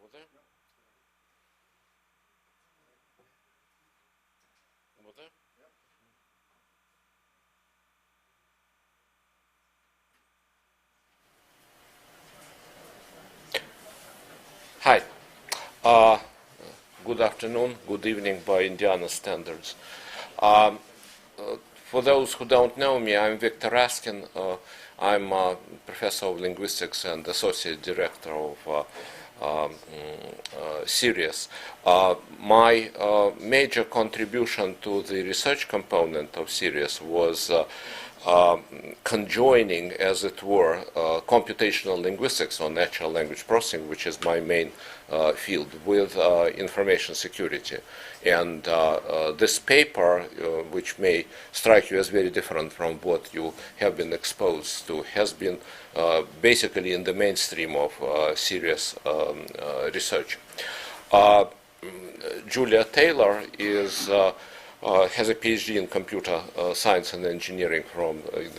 Over there? Over there? Hi. Good afternoon, good evening by Indiana standards. For those who don't know me, I'm Victor Raskin. I'm a professor of linguistics and associate director of CERIAS. My major contribution to the research component of CERIAS was conjoining, as it were, computational linguistics or natural language processing, which is my main field, with information security. And this paper, which may strike you as very different from what you have been exposed to, has been basically in the mainstream of serious research. Julia Taylor has a PhD in computer science and engineering from the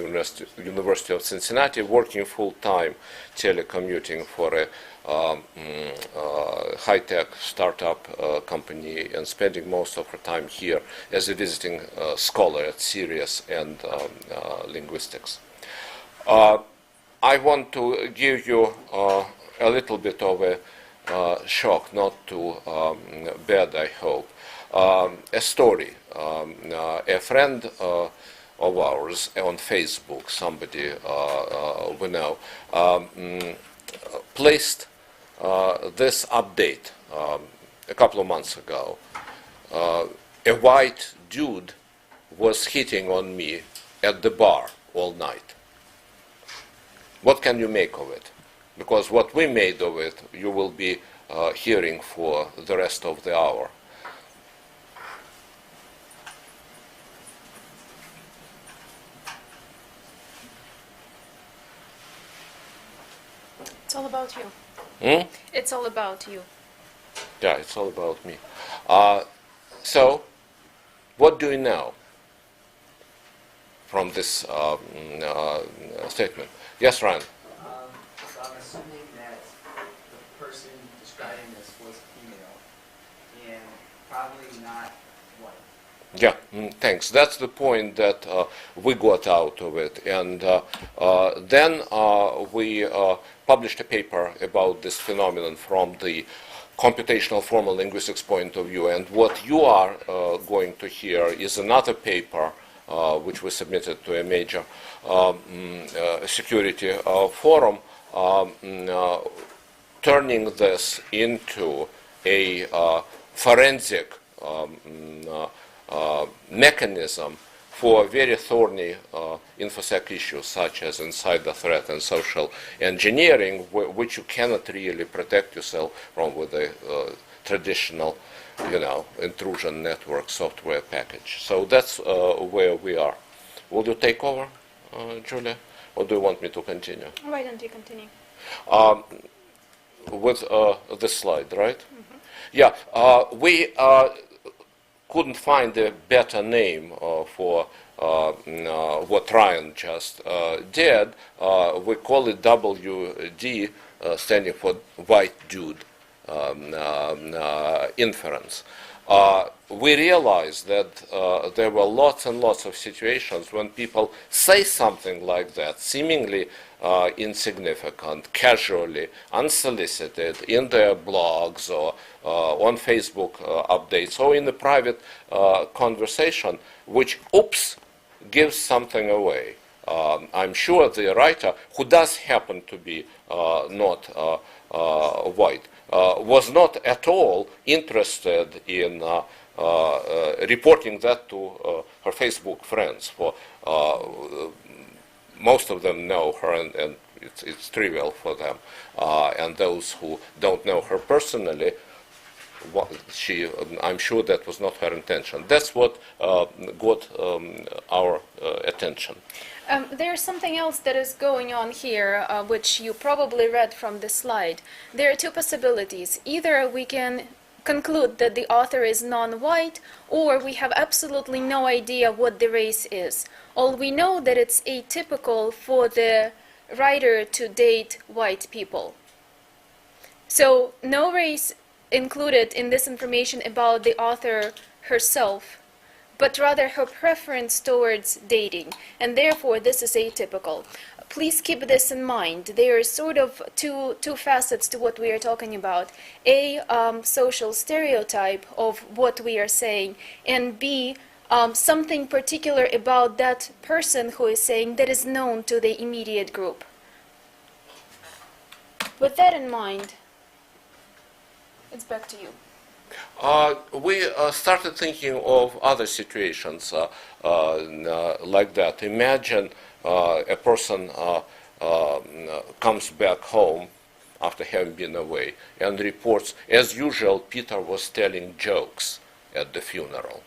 University of Cincinnati, working full-time telecommuting for a high-tech startup company and spending most of her time here as a visiting scholar at CERIAS and linguistics. I want to give you a little bit of a shock, not too bad, I hope. A story. A friend of ours on Facebook, somebody we know, placed this update a couple of months ago. A white dude was hitting on me at the bar all night. What can you make of it? Because what we made of it, you will be hearing for the rest of the hour. It's all about you. It's all about you. Yeah, it's all about me. So, what do we know from this statement? Yes, Ryan? So I'm assuming that the person describing this was female and probably not white. Yeah, thanks. That's the point that we got out of it. And then we published a paper about this phenomenon from the computational formal linguistics point of view. And what you are going to hear is another paper which was submitted to a major security forum, turning this into a forensic mechanism for very thorny InfoSec issues such as insider threat and social engineering, which you cannot really protect yourself from with a traditional, intrusion network software package. So that's where we are. Will you take over, Julia, or do you want me to continue? Why don't you continue? With this slide, right? Mm-hmm. Yeah, we couldn't find a better name for what Ryan just did. We call it WD, standing for white dude inference. We realized that there were lots and lots of situations when people say something like that, seemingly insignificant, casually, unsolicited, in their blogs or on Facebook updates or in the private conversation, which, gives something away. I'm sure the writer, who does happen to be not white, was not at all interested in reporting that to her Facebook friends. For most of them know her, and it's trivial for them. And those who don't know her personally, I'm sure that was not her intention. That's what got our attention. There's something else that is going on here, which you probably read from the slide. There are two possibilities. Either we can conclude that the author is non-white, or we have absolutely no idea what the race is. All we know that it's atypical for the writer to date white people. So no race included in this information about the author herself, but rather her preference towards dating, and therefore this is atypical. Please keep this in mind. There are sort of two facets to what we are talking about. A, social stereotype of what we are saying, and B, something particular about that person who is saying that is known to the immediate group. With that in mind, it's back to you. We started thinking of other situations like that. Imagine a person comes back home after having been away and reports, as usual, Peter was telling jokes at the funeral.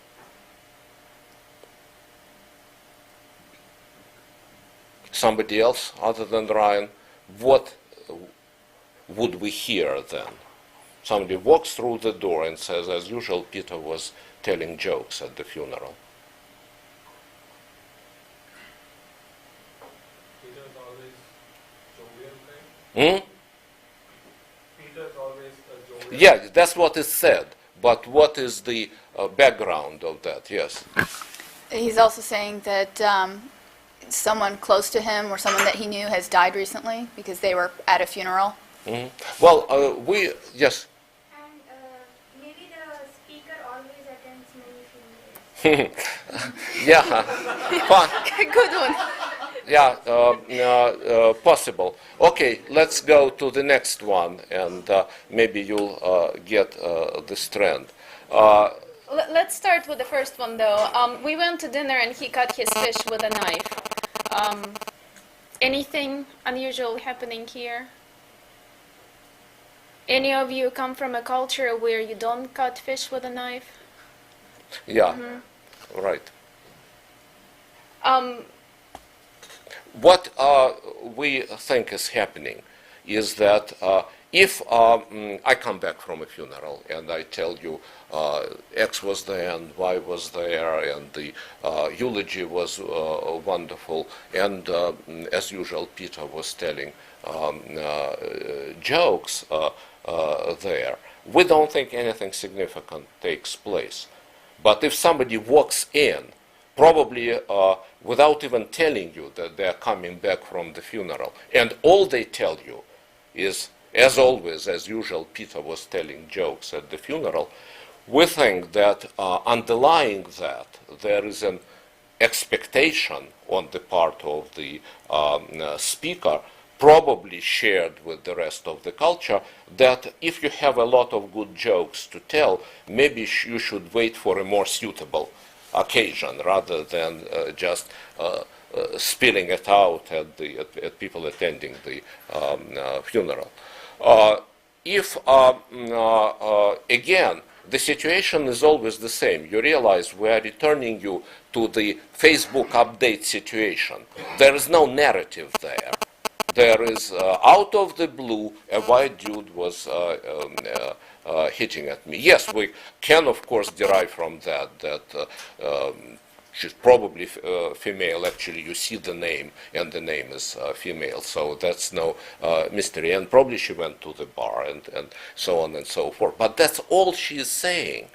Somebody else other than Ryan, what would we hear then? Somebody walks through the door and says, as usual, Peter was telling jokes at the funeral. Peter's always jovial, right? Peter's always a jovial. Yeah, that's what is said. But what is the background of that? Yes. He's also saying that someone close to him or someone that he knew has died recently because they were at a funeral. Well, yes. And maybe the speaker always attends many funerals. Yeah, fun. Good one. Yeah, possible. Okay, let's go to the next one, and maybe you'll get this trend. Let's start with the first one, though. We went to dinner and he cut his fish with a knife. Anything unusual happening here? Any of you come from a culture where you don't cut fish with a knife? Yeah, right. Um, What we think is happening is that if I come back from a funeral and I tell you X was there and Y was there and the eulogy was wonderful, and as usual Peter was telling jokes there, we don't think anything significant takes place. But if somebody walks in, probably without even telling you that they're coming back from the funeral, and all they tell you is, as always, as usual, Peter was telling jokes at the funeral, we think that underlying that there is an expectation on the part of the speaker, probably shared with the rest of the culture, that if you have a lot of good jokes to tell, maybe you should wait for a more suitable occasion rather than just spilling it out at people attending the funeral. If again, the situation is always the same. You realize we are returning you to the Facebook update situation. There is no narrative there. There is, out of the blue, a white dude was hitting at me. Yes, we can, of course, derive from that she's probably female. Actually, you see the name, and the name is female, so that's no mystery. And probably she went to the bar, and so on and so forth. But that's all she's saying.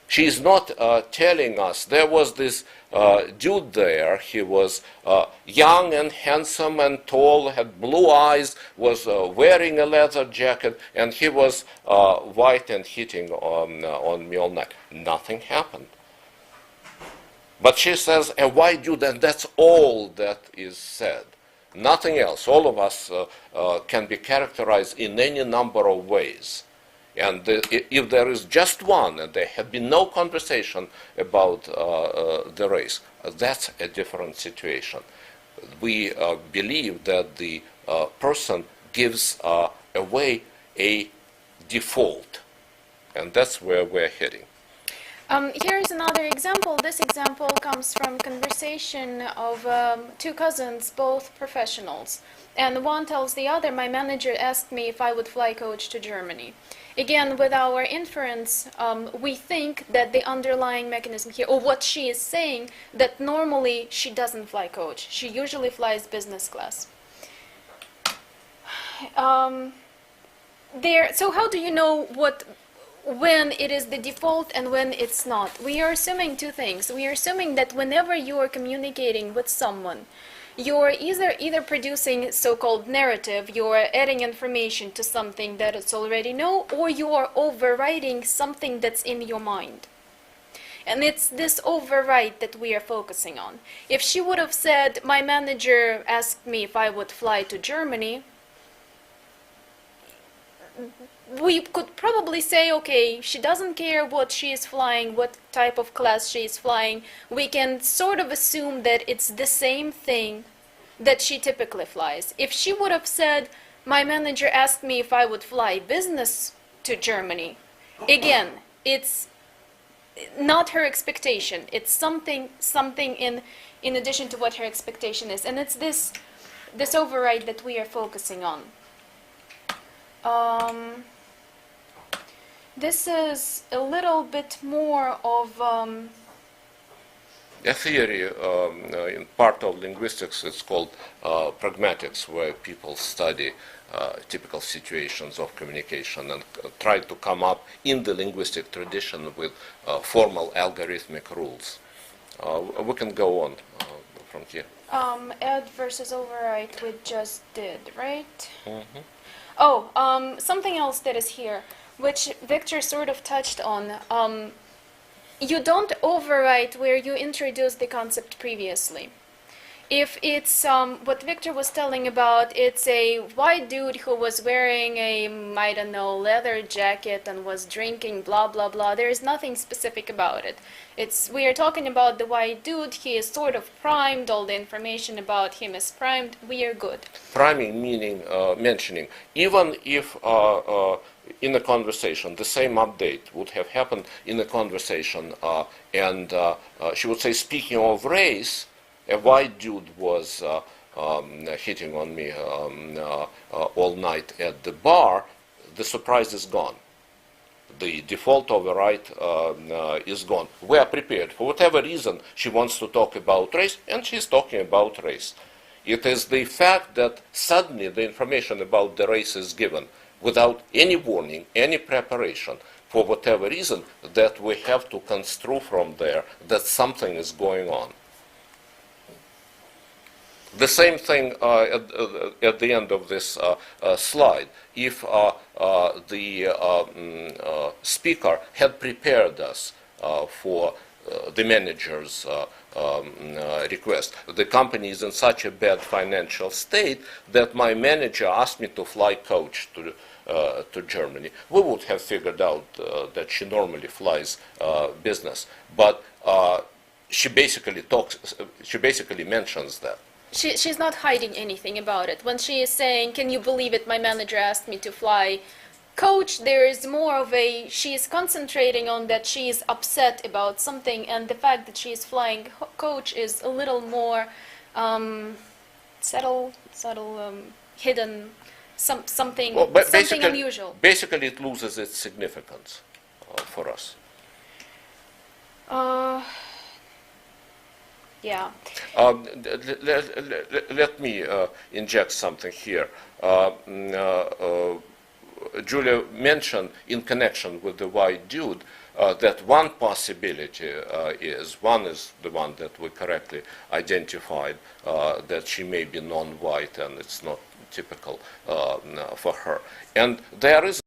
She's not telling us there was this dude there. He was young and handsome and tall, had blue eyes, was wearing a leather jacket, and he was white and hitting on me all night. Nothing happened. But she says, a white dude, and that's all that is said. Nothing else. All of us can be characterized in any number of ways. And if there is just one, and there have been no conversation about the race, that's a different situation. We believe that the person gives away a default, and that's where we're heading. Here's another example. This example comes from conversation of two cousins, both professionals. And one tells the other, my manager asked me if I would fly coach to Germany. Again, with our inference, we think that the underlying mechanism here, or what she is saying, that normally she doesn't fly coach. She usually flies business class. So how do you know when it is the default and when it's not? We are assuming two things. We are assuming that whenever you are communicating with someone, you're either producing so-called narrative, you're adding information to something that it's already know, or you are overriding something that's in your mind. And it's this override that we are focusing on. If she would have said, my manager asked me if I would fly to Germany, we could probably say, okay, she doesn't care what she is flying, what type of class she is flying. We can sort of assume that it's the same thing that she typically flies. If she would have said, my manager asked me if I would fly business to Germany, again, it's not her expectation. It's something in addition to what her expectation is. And it's this override that we are focusing on. This is a little bit more of A theory in part of linguistics is called pragmatics, where people study typical situations of communication and try to come up in the linguistic tradition with formal algorithmic rules. We can go on from here. add versus override we just did, right? Mhm. Oh, something else that is here, which Victor sort of touched on. You don't overwrite where you introduced the concept previously. If it's what Victor was telling about, it's a white dude who was wearing a, I don't know, leather jacket and was drinking blah blah blah. There is nothing specific about it. We are talking about the white dude. He is sort of primed. All the information about him is primed. We are good. Priming meaning mentioning. Even if in a conversation the same update would have happened in a conversation and she would say, speaking of race, a white dude was hitting on me all night at the bar, the surprise is gone. The default override is gone. We are prepared. For whatever reason, she wants to talk about race, and she's talking about race. It is the fact that suddenly the information about the race is given without any warning, any preparation, for whatever reason, that we have to construe from there that something is going on. The same thing at the end of this slide. If the speaker had prepared us for the manager's request, the company is in such a bad financial state that my manager asked me to fly coach to Germany, we would have figured out that she normally flies business. But she basically mentions that. She's not hiding anything about it. When she is saying, can you believe it, my manager asked me to fly coach, there is more of a, she is concentrating on that she is upset about something, and the fact that she is flying coach is a little more subtle, hidden, something unusual. Basically, it loses its significance for us. Yeah. Let me inject something here. Julia mentioned in connection with the white dude that one possibility is the one that we correctly identified, that she may be non-white and it's not typical for her. And there is